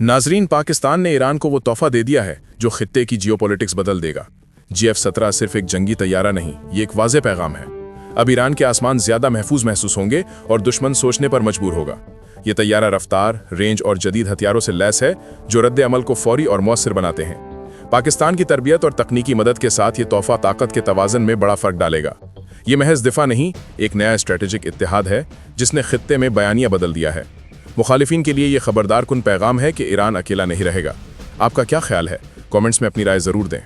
नाजरीन, पाकिस्तान ने ईरान को वो तोहफा दे दिया है जो खित्ते की जियोपॉलिटिक्स बदल देगा। GF-17 सिर्फ एक जंगी तैयारा नहीं, ये एक वाज़ेह पैगाम है। अब ईरान के आसमान ज्यादा महफूज महसूस होंगे और दुश्मन सोचने पर मजबूर होगा। ये तैयारा रफ्तार, रेंज और जदीद हथियारों से लैस है जो रद्द अमल को फौरी और मौसर बनाते हैं। पाकिस्तान की तरबियत और तकनीकी मदद के साथ ये तोहफा ताकत के तवाज़न में बड़ा फर्क डालेगा। ये महज दिफा नहीं, एक नया स्ट्रेटेजिक इत्तेहाद है जिसने खित्ते में बयानिया बदल दिया है। मुखालिफिन के लिए ये खबरदार कुन पैगाम है कि ईरान अकेला नहीं रहेगा। आपका क्या ख्याल है? कमेंट्स में अपनी राय ज़रूर दें।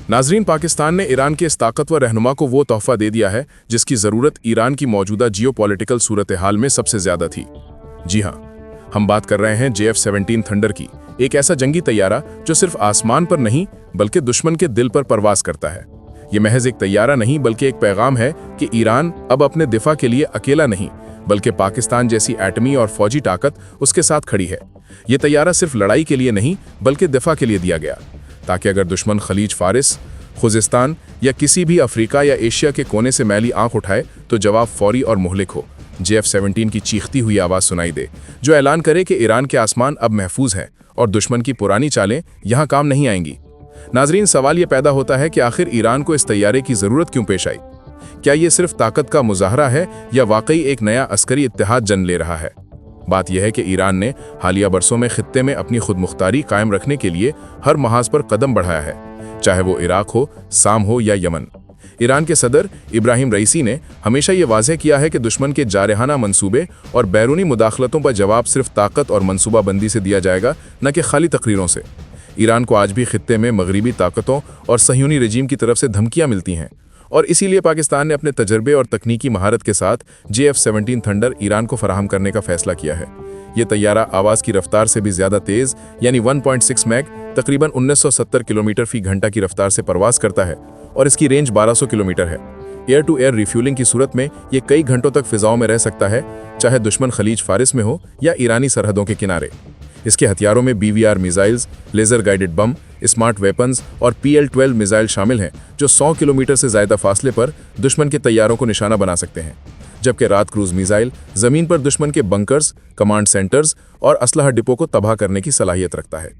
नाजरीन, पाकिस्तान ने ईरान के इस ताकतवर रहनुमा को वो तोहफा दे दिया है जिसकी ज़रूरत ईरान की मौजूदा जियोपॉलिटिकल सूरत हाल में सबसे ज़्यादा थी। जी हाँ, हम बात कर रहे हैं JF-17 थंडर की, एक ऐसा जंगी तैयारा जो सिर्फ आसमान पर नहीं बल्कि दुश्मन के दिल पर परवास करता है। ये महज एक तैयारा नहीं बल्कि एक पैगाम है कि ईरान अब अपने दिफा के लिए अकेला नहीं बल्कि पाकिस्तान जैसी एटमी और फौजी ताकत उसके साथ खड़ी है। ये तैयारा सिर्फ लड़ाई के लिए नहीं बल्कि दिफा के लिए दिया गया, ताकि अगर दुश्मन खलीज फारिस, खुजिस्तान या किसी भी अफ्रीका या एशिया के कोने से मैली आंख उठाए तो जवाब फौरी और मुहलिक हो। JF-17 की चीखती हुई आवाज़ सुनाई दे जो ऐलान करे कि ईरान के आसमान अब महफूज है और दुश्मन की पुरानी चालें यहाँ काम नहीं आएंगी। नाजरीन, सवाल ये पैदा होता है कि आखिर ईरान को इस तैयारे की ज़रूरत क्यों पेश आई? क्या ये सिर्फ ताकत का मुजाहरा है या वाकई एक नया अस्करी इत्तेहाद जन्म ले रहा है? बात यह है कि ईरान ने हालिया बरसों में खित्ते में अपनी खुदमुख्तारी कायम रखने के लिए हर महाज पर कदम बढ़ाया है, चाहे वो इराक हो, साम हो या यमन। ईरान के सदर इब्राहिम रईसी ने हमेशा ये वाज़ेह किया है कि दुश्मन के जारहाना मंसूबे और बैरूनी मुदाखलतों पर जवाब सिर्फ ताकत और मनसूबाबंदी से दिया जाएगा, न कि खाली तकरीरों से। ईरान को आज भी खित्ते में मगरिबी ताकतों और सह्यूनी रजीम की तरफ से धमकियां मिलती हैं, और इसीलिए पाकिस्तान ने अपने तजर्बे और तकनीकी महारत के साथ JF-17 थंडर ईरान को फराहम करने का फैसला किया है। ये तैयारा आवाज़ की रफ्तार से भी ज़्यादा तेज़ यानी 1.6 मैक तकरीबन 1970 किलोमीटर फी घंटा की रफ्तार से परवास करता है और इसकी रेंज 1200 किलोमीटर है। एयर टू एयर रिफ्यूलिंग की सूरत में ये कई घंटों तक फिजाओं में रह सकता है, चाहे दुश्मन खलीज फारिस में हो या ईरानी सरहदों के किनारे। इसके हथियारों में BVR missiles, laser guided bomb, smart weapons और PL-12 मिसाइल शामिल हैं जो 100 किलोमीटर से ज़्यादा फासले पर दुश्मन के तैयारों को निशाना बना सकते हैं, जबकि रात क्रूज मिसाइल ज़मीन पर दुश्मन के बंकर्स, कमांड सेंटर्स और असलहा डिपो को तबाह करने की सलाहियत रखता है।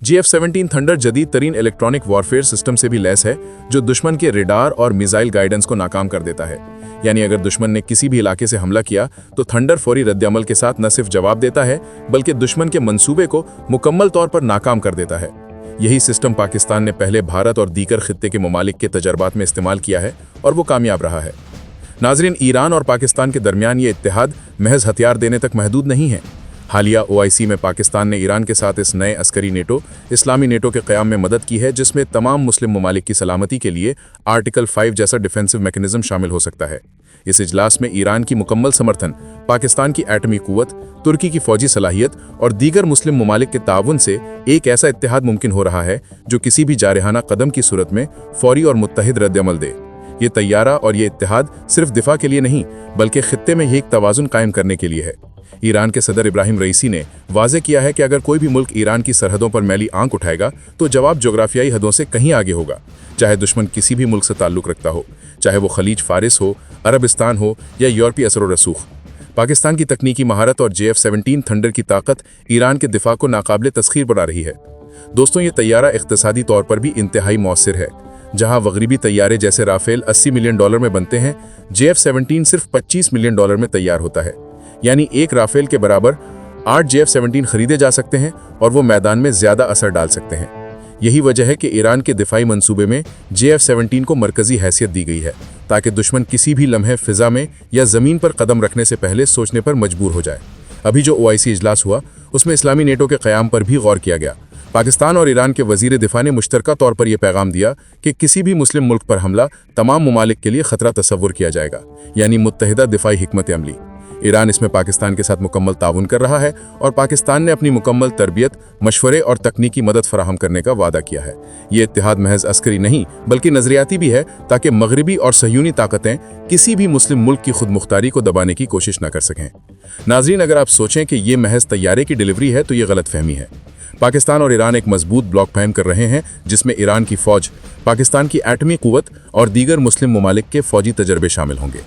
JF-17 थंडर जदीद तरीन इलेक्ट्रॉनिक वॉरफेयर सिस्टम से भी लैस है जो दुश्मन के रेडार और मिसाइल गाइडेंस को नाकाम कर देता है। यानी अगर दुश्मन ने किसी भी इलाके से हमला किया तो थंडर फौरी रद्द-अमल के साथ न सिर्फ जवाब देता है बल्कि दुश्मन के मंसूबे को मुकम्मल तौर पर नाकाम कर देता है। यही सिस्टम पाकिस्तान ने पहले भारत और दीगर खित्ते के ममालिक के तजर्बात में इस्तेमाल किया है और वो कामयाब रहा है। नाजरीन, ईरान और पाकिस्तान के दरमियान ये इत्तेहाद महज हथियार देने तक महदूद नहीं है। हालिया OIC में पाकिस्तान ने ईरान के साथ इस नए अस्करी नेटो, इस्लामी नेटो के क़याम में मदद की है, जिसमें तमाम मुस्लिम ममालिक की सलामती के लिए आर्टिकल 5 जैसा डिफेंसिव मैकेनिज्म शामिल हो सकता है। इस इजलास में ईरान की मुकम्मल समर्थन, पाकिस्तान की एटमी कुव्वत, तुर्की की फौजी सलाहियत और दीगर मुस्लिम ममालिक के ताउन से एक ऐसा इत्तेहाद मुमकिन हो रहा है जो किसी भी जारहाना कदम की सूरत में फौरी और मुत्तहिद रद्द-अमल दे। ये तैयारा और ये इत्तेहाद सिर्फ दिफा के लिए नहीं बल्कि खित्ते में एक तवाज़ुन कायम करने के लिए है। ईरान के सदर इब्राहिम रईसी ने वाज़ेह किया है कि अगर कोई भी मुल्क ईरान की सरहदों पर मैली आंख उठाएगा तो जवाब जोग्राफियाई हदों से कहीं आगे होगा, चाहे दुश्मन किसी भी मुल्क से ताल्लुक़ रखता हो, चाहे वो खलीज फारिस हो, अरबिस्तान हो या यूरोपीय असर व रसूख। पाकिस्तान की तकनीकी महारत और JF-17 थंडर की ताकत ईरान के दिफा को नाकाबिले तस्खीर बना रही है। दोस्तों, ये तैयारा इक़्तिसादी तौर पर भी इंतहाई मौसर है। जहां मगरिबी तैयारे जैसे राफेल $80 मिलियन में बनते हैं, JF-17 सिर्फ $25 मिलियन में तैयार होता है। यानी एक राफेल के बराबर 8 JF-17 खरीदे जा सकते हैं और वो मैदान में ज़्यादा असर डाल सकते हैं। यही वजह है कि ईरान के दिफाई मंसूबे में JF-17 को मरकज़ी हैसियत दी गई है, ताकि दुश्मन किसी भी लम्हे फ़िज़ा में या ज़मीन पर कदम रखने से पहले सोचने पर मजबूर हो जाए। अभी जो OIC इजलास हुआ उसमें इस्लामी नेटो के क़याम पर भी गौर किया गया। पाकिस्तान और ईरान के वज़ीर दिफा ने मुश्तरका तौर पर यह पैगाम दिया कि किसी भी मुस्लिम मुल्क पर हमला तमाम ममालिक के लिए ख़तरा तस्वुर किया जाएगा, यानी मुत्तहिदा दिफाई हिकमत अमली। ईरान इसमें पाकिस्तान के साथ मुकम्मल ताउन कर रहा है और पाकिस्तान ने अपनी मुकम्मल तरबियत, मशवरे और तकनीकी मदद फराहम करने का वादा किया है। ये इत्तेहाद महज अस्करी नहीं बल्कि नज़रियाती भी है, ताकि मगरिबी और सह्यूनी ताकतें किसी भी मुस्लिम मुल्क की खुदमुख्तारी को दबाने की कोशिश न कर सकें। नाजरीन, अगर आप सोचें कि ये महज तैयारे की डिलीवरी है तो ये गलत फहमी है। पाकिस्तान और ईरान एक मजबूत ब्लॉक कायम कर रहे हैं जिसमें ईरान की फ़ौज, पाकिस्तान की एटमी कुव्वत और दीगर मुस्लिम ममालिक के फ़ौजी तजर्बे शामिल होंगे।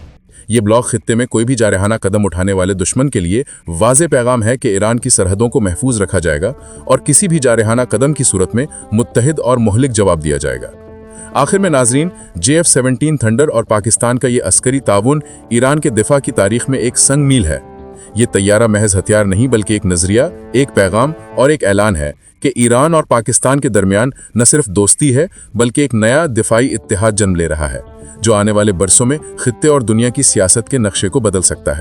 ये ब्लॉक खित्ते में कोई भी जारहाना कदम उठाने वाले दुश्मन के लिए वाज़े पैगाम है कि ईरान की सरहदों को महफूज रखा जाएगा और किसी भी जारहाना कदम की सूरत में मुत्तहिद और मुहलिक जवाब दिया जाएगा। आखिर में नाजरीन, JF-17 थंडर और पाकिस्तान का ये अस्करी ताउन ईरान के दिफा की तारीख में एक संग मील है। ये तैयारा महज हथियार नहीं बल्कि एक नजरिया, एक पैगाम और एक ऐलान है कि ईरान और पाकिस्तान के दरमियान न सिर्फ दोस्ती है बल्कि एक नया दिफाई इत्तेहाद जन्म ले रहा है, जो आने वाले बरसों में खित्ते और दुनिया की सियासत के नक्शे को बदल सकता है।